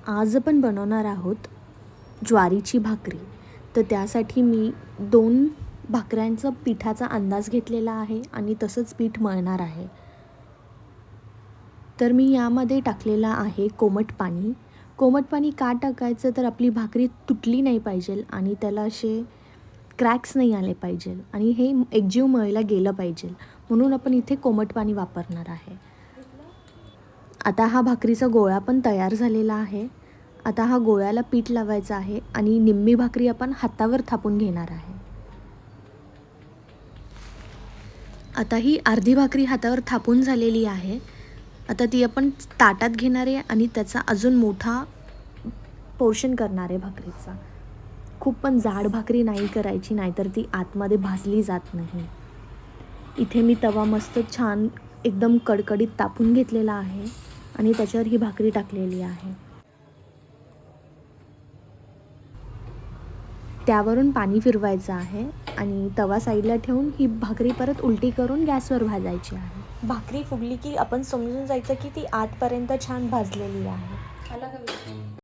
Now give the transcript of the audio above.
आज आपण बनवणार आहोत ज्वारीची भाकरी. तर त्यासाठी मी 2 भाकऱ्यांचा पिठाचा अंदाज घेतलेला आहे आणि तसंच पीठ मळणार आहे. तर मी यामध्ये टाकलेला आहे कोमट पाणी. कोमट पाणी का टाकायचं, तर आपली भाकरी तुटली नाही पाहिजे आणि त्याला असे क्रॅक्स नाही आले पाहिजे आणि हे एकजीव मळलं गेलं पाहिजे, म्हणून आपण इथे कोमट पाणी वापरणार आहे. आता हा भाकरीचा गोळा पण तयार झालेला आहे. आता हा गोळ्याला पीठ लावायचं आहे आणि निम्मी भाकरी आपण हातावर थापून घेणार आहे. आता ही अर्धी भाकरी हातावर थापून झालेली आहे. आता ती आपण ताटात घेणार आहे आणि त्याचा अजून मोठा पोर्शन करणार आहे भाकरीचा. खूप पण जाड भाकरी नाही करायची, नाहीतर ती आतमध्ये भाजली जात नाही. इथे मी तवा मस्त छान एकदम कडकडीत तापून घेतलेला आहे आणि त्याच्यावर ही भाकरी टाकलेली आहे. त्यावरून पाणी फिरवायचं आहे आणि तवा साईडला ठेवून ही भाकरी परत उलटी करून गॅसवर भाजायची आहे. भाकरी फुगली की आपण समजून जायचं की ती आतपर्यंत छान भाजलेली आहे.